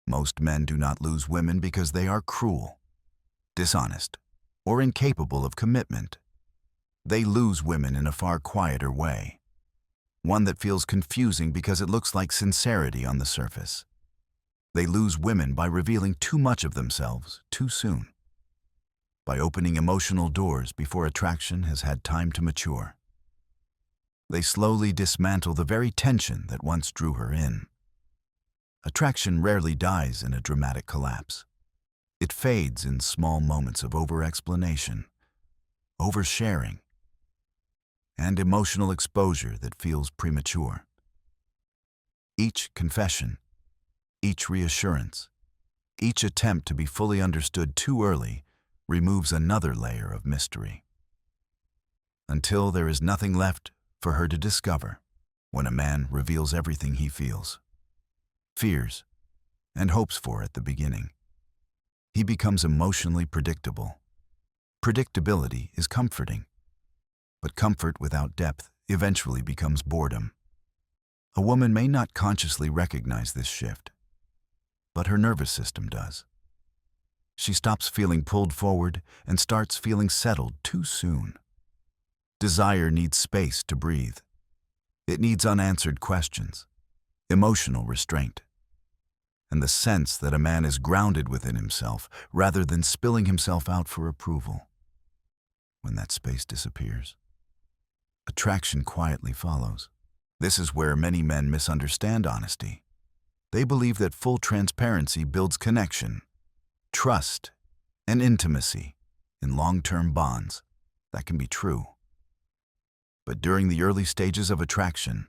Most men do not lose women because they are cruel, dishonest, or incapable of commitment. They lose women in a far quieter way, one that feels confusing because it looks like sincerity on the surface. They lose women by revealing too much of themselves too soon, by opening emotional doors before attraction has had time to mature. They slowly dismantle the very tension that once drew her in. Attraction rarely dies in a dramatic collapse. It fades in small moments of over-explanation, oversharing, and emotional exposure that feels premature. Each confession, each reassurance, each attempt to be fully understood too early removes another layer of mystery, until there is nothing left for her to discover. When a man reveals everything he feels, fears, and hopes for at the beginning, he becomes emotionally predictable. Predictability is comforting, but comfort without depth eventually becomes boredom. A woman may not consciously recognize this shift, but her nervous system does. She stops feeling pulled forward and starts feeling settled too soon. Desire needs space to breathe. It needs unanswered questions, emotional restraint, and the sense that a man is grounded within himself rather than spilling himself out for approval. When that space disappears, attraction quietly follows. This is where many men misunderstand honesty. They believe that full transparency builds connection, trust, and intimacy in long-term bonds. That can be true. But during the early stages of attraction,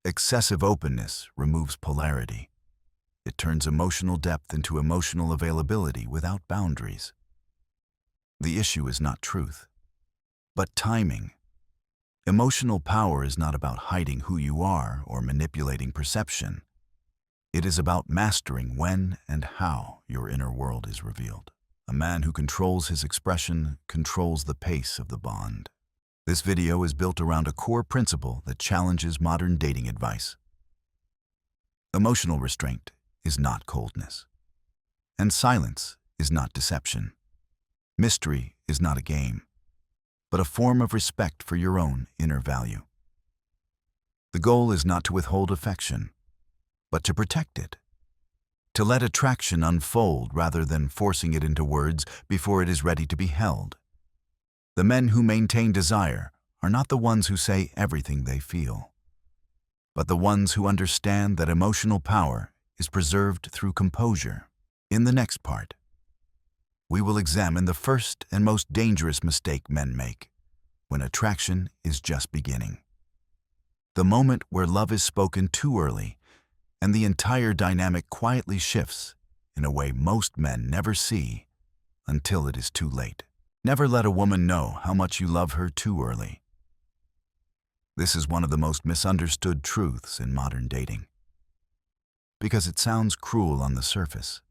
excessive openness removes polarity. It turns emotional depth into emotional availability without boundaries. The issue is not truth, but timing. Emotional power is not about hiding who you are or manipulating perception. It is about mastering when and how your inner world is revealed. A man who controls his expression controls the pace of the bond. This video is built around a core principle that challenges modern dating advice. Emotional restraint is not coldness, and silence is not deception. Mystery is not a game, but a form of respect for your own inner value. The goal is not to withhold affection, but to protect it, to let attraction unfold rather than forcing it into words before it is ready to be held. The men who maintain desire are not the ones who say everything they feel, but the ones who understand that emotional power is preserved through composure. In the next part, we will examine the first and most dangerous mistake men make when attraction is just beginning. The moment where love is spoken too early and the entire dynamic quietly shifts in a way most men never see until it is too late. Never let a woman know how much you love her too early. This is one of the most misunderstood truths in modern dating, because it sounds cruel on the surface,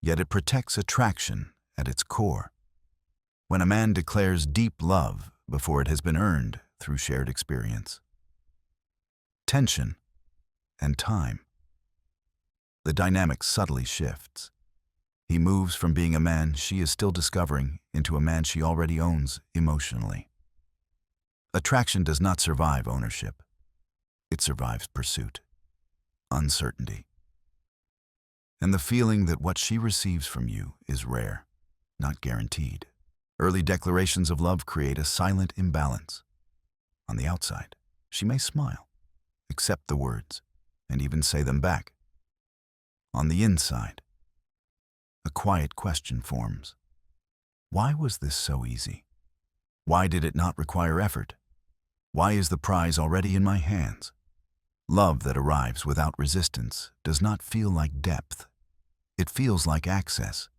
yet it protects attraction at its core. When a man declares deep love before it has been earned through shared experience, tension, and time, the dynamic subtly shifts. He moves from being a man she is still discovering into a man she already owns emotionally. Attraction does not survive ownership. It survives pursuit, uncertainty, and the feeling that what she receives from you is rare, not guaranteed. Early declarations of love create a silent imbalance. On the outside, she may smile, accept the words, and even say them back. On the inside, a quiet question forms. Why was this so easy? Why did it not require effort? Why is the prize already in my hands? Love that arrives without resistance does not feel like depth. It feels like access,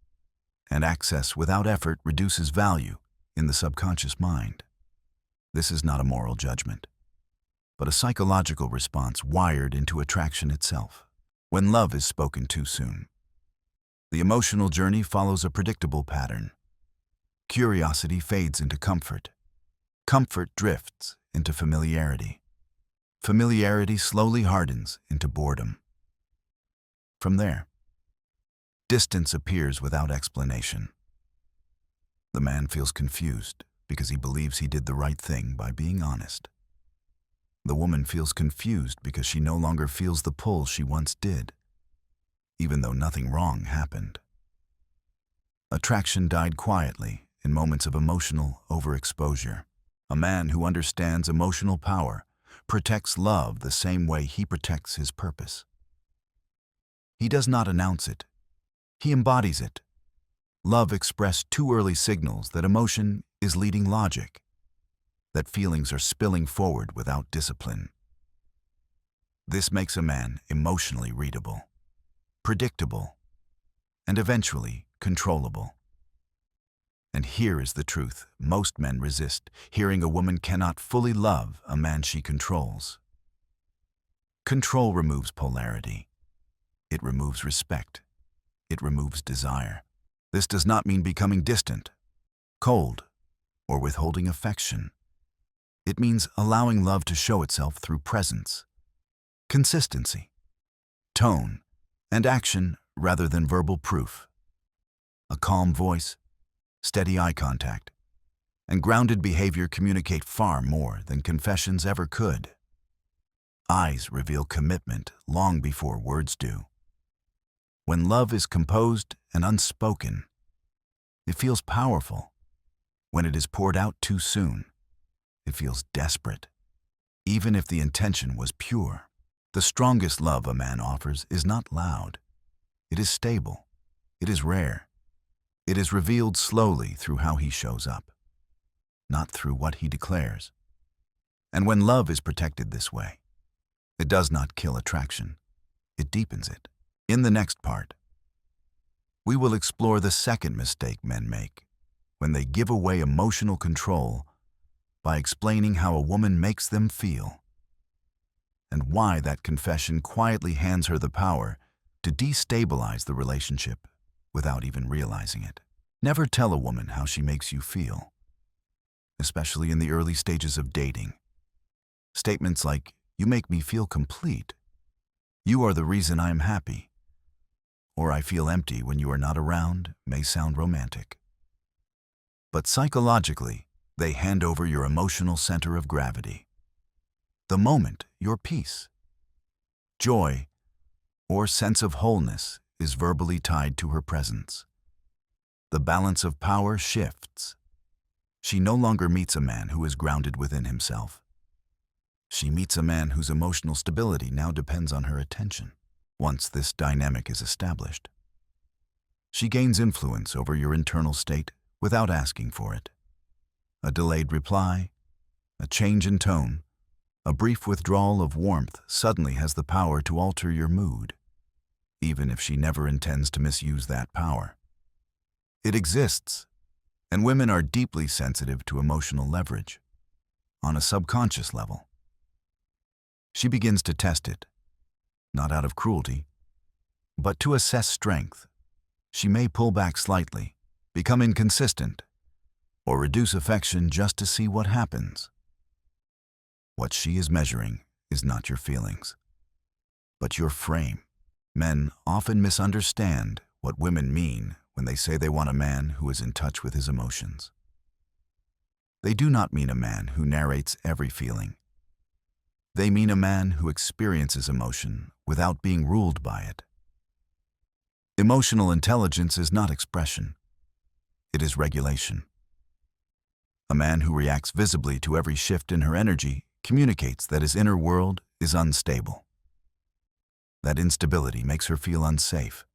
and access without effort reduces value in the subconscious mind. This is not a moral judgment, but a psychological response wired into attraction itself. When love is spoken too soon, the emotional journey follows a predictable pattern. Curiosity fades into comfort. Comfort drifts into familiarity. Familiarity slowly hardens into boredom. From there, Distance appears without explanation. The man feels confused because he believes he did the right thing by being honest. The woman feels confused because she no longer feels the pull she once did, even though nothing wrong happened. Attraction died quietly in moments of emotional overexposure. A man who understands emotional power protects love the same way he protects his purpose. He does not announce it. He embodies it. Love expressed too early signals that emotion is leading logic, that feelings are spilling forward without discipline. This makes a man emotionally readable, predictable, and eventually controllable. And here is the truth most men resist, hearing a woman cannot fully love a man she controls. Control removes polarity. It removes respect. It removes desire. This does not mean becoming distant, cold, or withholding affection. It means allowing love to show itself through presence, consistency, tone, and action rather than verbal proof. A calm voice, steady eye contact, and grounded behavior communicate far more than confessions ever could. Eyes reveal commitment long before words do. When love is composed and unspoken, it feels powerful. When it is poured out too soon, it feels desperate, even if the intention was pure. The strongest love a man offers is not loud. It is stable. It is rare. It is revealed slowly through how he shows up, not through what he declares. And when love is protected this way, it does not kill attraction. It deepens it. In the next part, we will explore the second mistake men make when they give away emotional control by explaining how a woman makes them feel, and why that confession quietly hands her the power to destabilize the relationship without even realizing it. Never tell a woman how she makes you feel, especially in the early stages of dating. Statements like, "You make me feel complete," "You are the reason I am happy," or "I feel empty when you are not around," may sound romantic. But psychologically, they hand over your emotional center of gravity. The moment your peace, joy, or sense of wholeness is verbally tied to her presence. The balance of power shifts. She no longer meets a man who is grounded within himself. She meets a man whose emotional stability now depends on her attention. Once this dynamic is established, she gains influence over your internal state without asking for it. A delayed reply, a change in tone, a brief withdrawal of warmth suddenly has the power to alter your mood, even if she never intends to misuse that power. It exists, and women are deeply sensitive to emotional leverage, on a subconscious level. She begins to test it, not out of cruelty, but to assess strength. She may pull back slightly, become inconsistent, or reduce affection just to see what happens. What she is measuring is not your feelings, but your frame. Men often misunderstand what women mean when they say they want a man who is in touch with his emotions. They do not mean a man who narrates every feeling. They mean a man who experiences emotion without being ruled by it. Emotional intelligence is not expression. It is regulation. A man who reacts visibly to every shift in her energy communicates that his inner world is unstable. That instability makes her feel unsafe,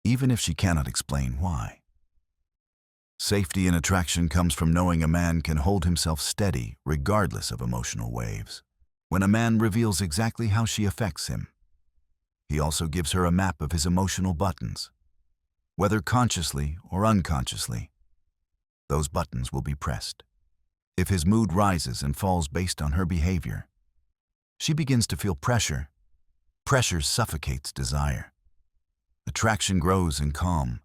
even if she cannot explain why. Safety in attraction comes from knowing a man can hold himself steady regardless of emotional waves. When a man reveals exactly how she affects him, he also gives her a map of his emotional buttons. Whether consciously or unconsciously, those buttons will be pressed. If his mood rises and falls based on her behavior, she begins to feel pressure. Pressure suffocates desire. Attraction grows in calm,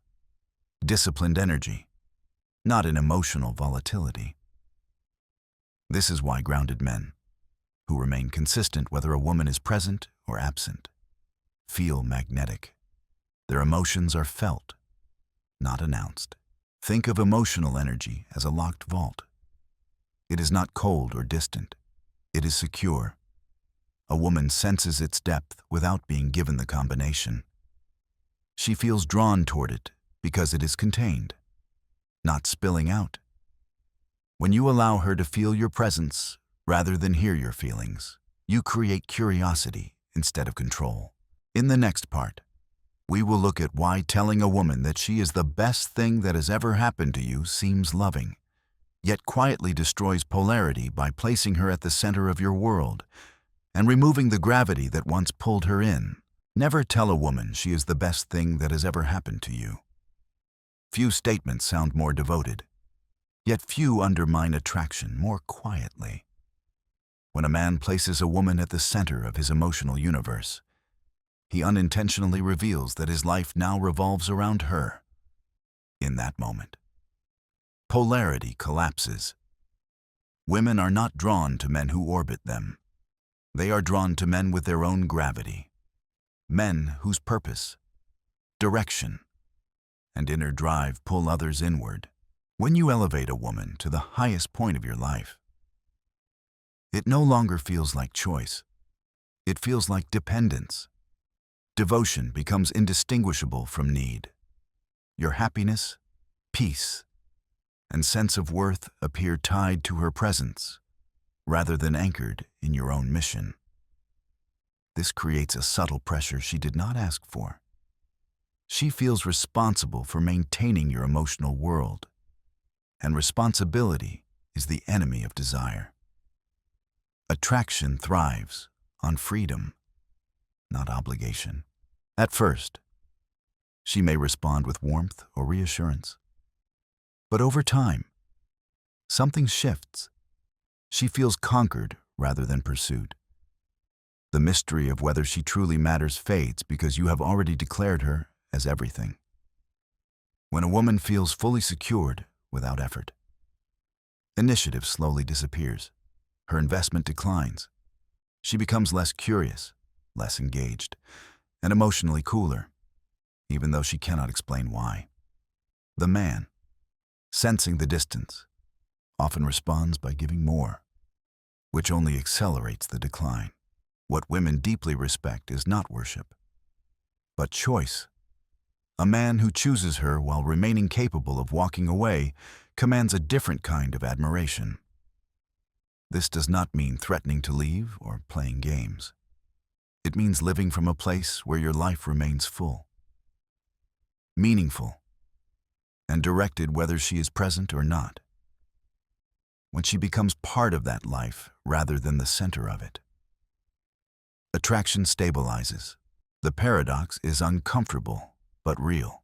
disciplined energy, not in emotional volatility. This is why grounded men, who remain consistent whether a woman is present or absent, feel magnetic. Their emotions are felt, not announced. Think of emotional energy as a locked vault. It is not cold or distant. It is secure. A woman senses its depth without being given the combination. She feels drawn toward it because it is contained, not spilling out. When you allow her to feel your presence rather than hear your feelings, you create curiosity instead of control. In the next part, we will look at why telling a woman that she is the best thing that has ever happened to you seems loving, yet quietly destroys polarity by placing her at the center of your world and removing the gravity that once pulled her in. Never tell a woman she is the best thing that has ever happened to you. Few statements sound more devoted, yet few undermine attraction more quietly. When a man places a woman at the center of his emotional universe, he unintentionally reveals that his life now revolves around her. In that moment, polarity collapses. Women are not drawn to men who orbit them. They are drawn to men with their own gravity, men whose purpose, direction, and inner drive pull others inward. When you elevate a woman to the highest point of your life, it no longer feels like choice. It feels like dependence. Devotion becomes indistinguishable from need. Your happiness, peace, and sense of worth appear tied to her presence, rather than anchored in your own mission. This creates a subtle pressure she did not ask for. She feels responsible for maintaining your emotional world, and responsibility is the enemy of desire. Attraction thrives on freedom, not obligation. At first, she may respond with warmth or reassurance. But over time, something shifts. She feels conquered rather than pursued. The mystery of whether she truly matters fades because you have already declared her as everything. When a woman feels fully secured without effort, initiative slowly disappears. Her investment declines. She becomes less curious, less engaged, and emotionally cooler, even though she cannot explain why. The man, sensing the distance, often responds by giving more, which only accelerates the decline. What women deeply respect is not worship, but choice. A man who chooses her while remaining capable of walking away commands a different kind of admiration. This does not mean threatening to leave or playing games. It means living from a place where your life remains full, meaningful, and directed whether she is present or not. When she becomes part of that life rather than the center of it, attraction stabilizes. The paradox is uncomfortable but real.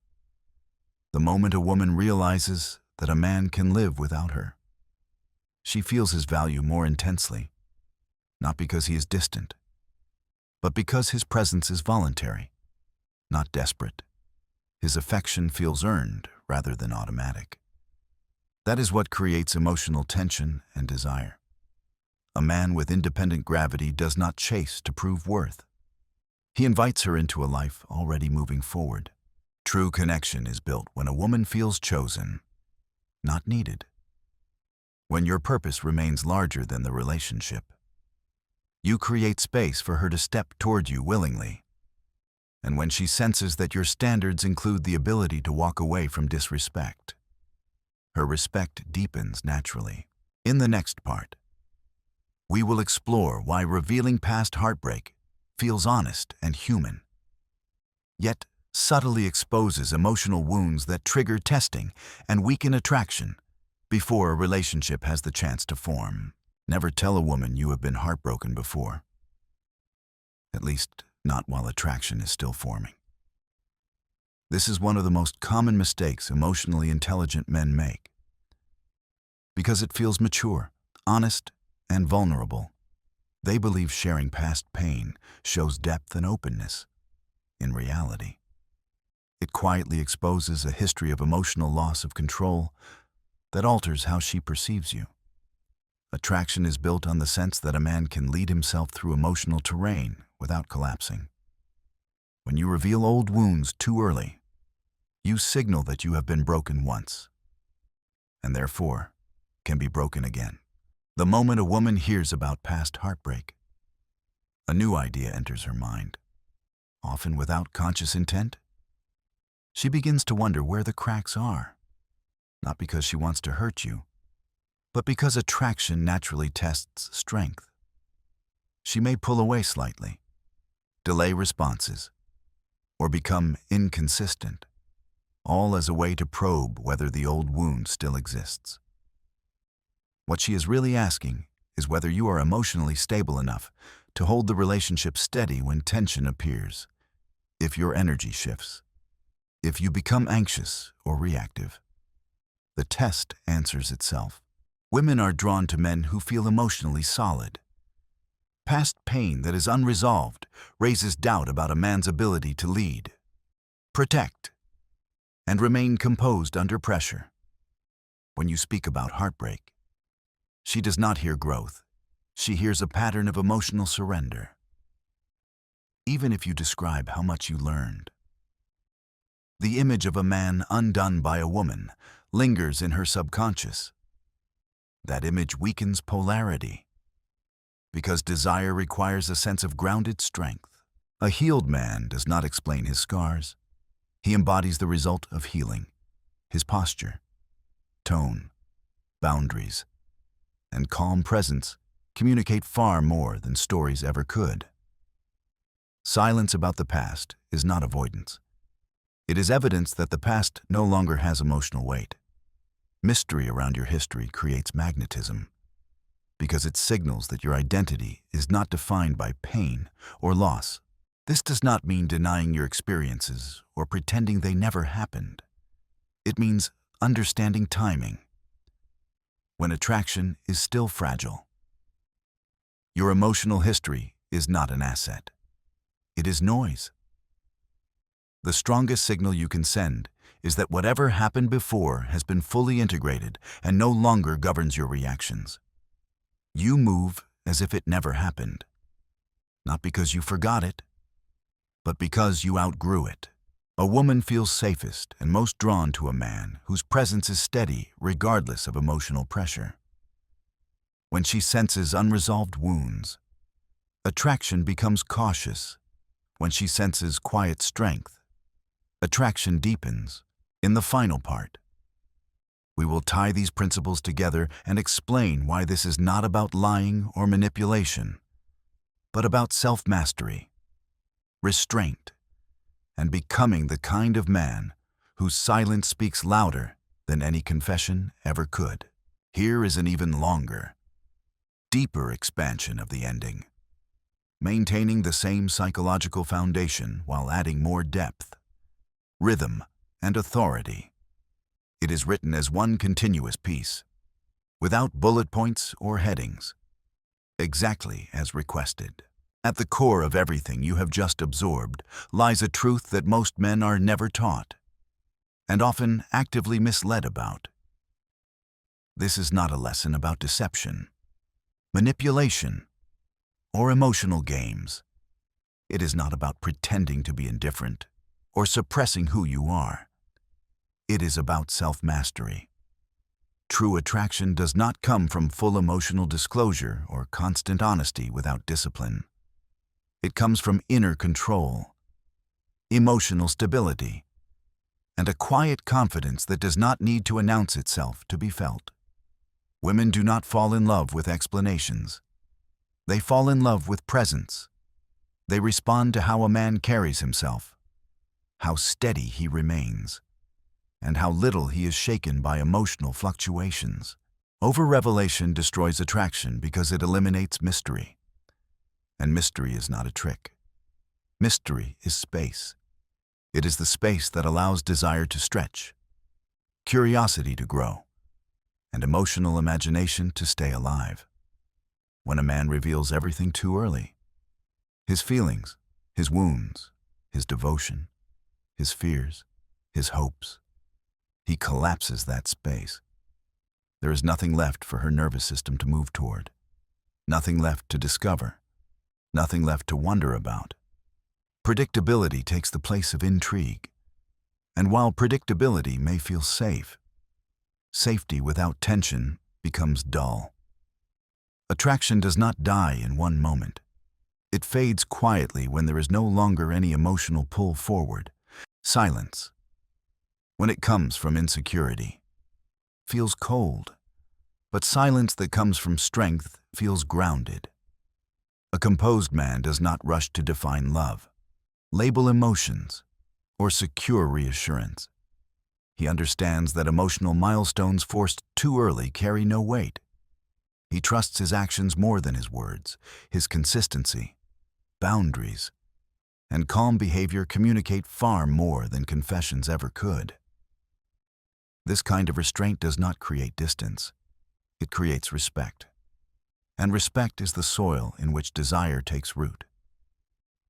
The moment a woman realizes that a man can live without her, she feels his value more intensely, not because he is distant, but because his presence is voluntary, not desperate. His affection feels earned rather than automatic. That is what creates emotional tension and desire. A man with independent gravity does not chase to prove worth. He invites her into a life already moving forward. True connection is built when a woman feels chosen, not needed. When your purpose remains larger than the relationship, you create space for her to step toward you willingly. And when she senses that your standards include the ability to walk away from disrespect, her respect deepens naturally. In the next part, we will explore why revealing past heartbreak feels honest and human, yet subtly exposes emotional wounds that trigger testing and weaken attraction before a relationship has the chance to form. Never tell a woman you have been heartbroken before, at least not while attraction is still forming. This is one of the most common mistakes emotionally intelligent men make, because it feels mature, honest, and vulnerable. They believe sharing past pain shows depth and openness. In reality, it quietly exposes a history of emotional loss of control that alters how she perceives you. Attraction is built on the sense that a man can lead himself through emotional terrain without collapsing. When you reveal old wounds too early, you signal that you have been broken once, and therefore can be broken again. The moment a woman hears about past heartbreak, a new idea enters her mind. Often without conscious intent, she begins to wonder where the cracks are, not because she wants to hurt you, but because attraction naturally tests strength. She may pull away slightly, delay responses, or become inconsistent, all as a way to probe whether the old wound still exists. What she is really asking is whether you are emotionally stable enough to hold the relationship steady when tension appears, if your energy shifts, if you become anxious or reactive. The test answers itself. Women are drawn to men who feel emotionally solid. Past pain that is unresolved raises doubt about a man's ability to lead, protect, and remain composed under pressure. When you speak about heartbreak, she does not hear growth. She hears a pattern of emotional surrender. Even if you describe how much you learned, the image of a man undone by a woman lingers in her subconscious. That image weakens polarity, because desire requires a sense of grounded strength. A healed man does not explain his scars. He embodies the result of healing. His posture, tone, boundaries, and calm presence communicate far more than stories ever could. Silence about the past is not avoidance. It is evidence that the past no longer has emotional weight. Mystery around your history creates magnetism, because it signals that your identity is not defined by pain or loss. This does not mean denying your experiences or pretending they never happened. It means understanding timing, when attraction is still fragile. Your emotional history is not an asset. It is noise. The strongest signal you can send is that whatever happened before has been fully integrated and no longer governs your reactions. You move as if it never happened, not because you forgot it, but because you outgrew it. A woman feels safest and most drawn to a man whose presence is steady regardless of emotional pressure. When she senses unresolved wounds, attraction becomes cautious. When she senses quiet strength, attraction deepens. In the final part, we will tie these principles together and explain why this is not about lying or manipulation, but about self-mastery, restraint, and becoming the kind of man whose silence speaks louder than any confession ever could. Here is an even longer, deeper expansion of the ending, maintaining the same psychological foundation while adding more depth, rhythm, and authority. It is written as one continuous piece, without bullet points or headings, exactly as requested. At the core of everything you have just absorbed lies a truth that most men are never taught, and often actively misled about. This is not a lesson about deception, manipulation, or emotional games. It is not about pretending to be indifferent or suppressing who you are. It is about self-mastery. True attraction does not come from full emotional disclosure or constant honesty without discipline. It comes from inner control, emotional stability, and a quiet confidence that does not need to announce itself to be felt. Women do not fall in love with explanations. They fall in love with presence. They respond to how a man carries himself, how steady he remains, and how little he is shaken by emotional fluctuations. Over-revelation destroys attraction because it eliminates mystery. And mystery is not a trick. Mystery is space. It is the space that allows desire to stretch, curiosity to grow, and emotional imagination to stay alive. When a man reveals everything too early, his feelings, his wounds, his devotion, his fears, his hopes, he collapses that space. There is nothing left for her nervous system to move toward, nothing left to discover, nothing left to wonder about. Predictability takes the place of intrigue. And while predictability may feel safe, safety without tension becomes dull. Attraction does not die in one moment. It fades quietly when there is no longer any emotional pull forward. Silence, when it comes from insecurity, feels cold, but silence that comes from strength feels grounded. A composed man does not rush to define love, label emotions, or secure reassurance. He understands that emotional milestones forced too early carry no weight. He trusts his actions more than his words. His consistency, boundaries, and calm behavior communicate far more than confessions ever could. This kind of restraint does not create distance. It creates respect. And respect is the soil in which desire takes root.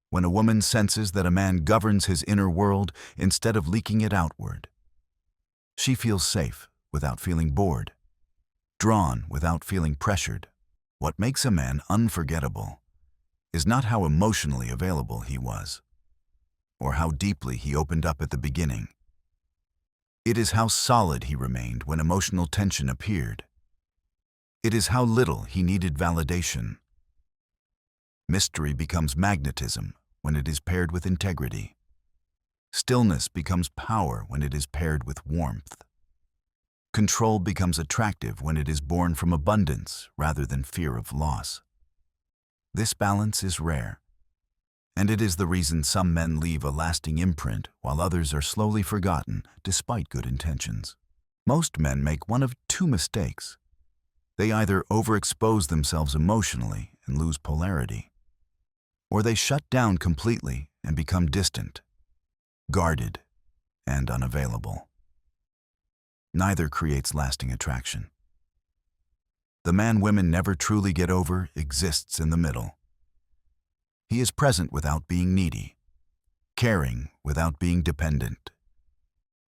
When a woman senses that a man governs his inner world instead of leaking it outward, she feels safe without feeling bored, drawn without feeling pressured. What makes a man unforgettable is not how emotionally available he was, or how deeply he opened up at the beginning. It is how solid he remained when emotional tension appeared. It is how little he needed validation. Mystery becomes magnetism when it is paired with integrity. Stillness becomes power when it is paired with warmth. Control becomes attractive when it is born from abundance rather than fear of loss. This balance is rare, and it is the reason some men leave a lasting imprint while others are slowly forgotten despite good intentions. Most men make one of two mistakes. They either overexpose themselves emotionally and lose polarity, or they shut down completely and become distant, guarded, and unavailable. Neither creates lasting attraction. The man women never truly get over exists in the middle. He is present without being needy, caring without being dependent,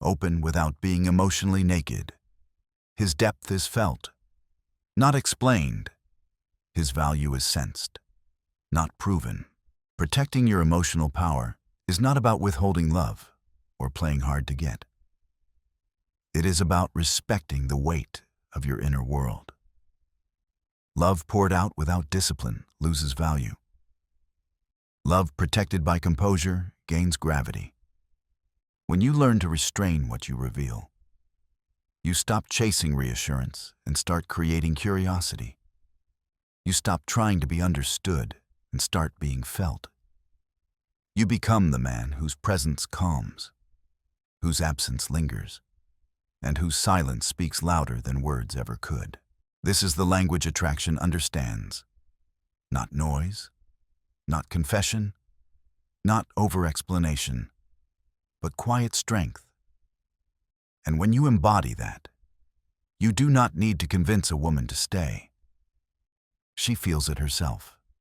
open without being emotionally naked. His depth is felt, not explained. His value is sensed, not proven. Protecting your emotional power is not about withholding love or playing hard to get. It is about respecting the weight of your inner world. Love poured out without discipline loses value. Love protected by composure gains gravity. When you learn to restrain what you reveal, you stop chasing reassurance and start creating curiosity. You stop trying to be understood and start being felt. You become the man whose presence calms, whose absence lingers, and whose silence speaks louder than words ever could. This is the language attraction understands. Not noise, not confession, not over-explanation, but quiet strength. And when you embody that, you do not need to convince a woman to stay. She feels it herself.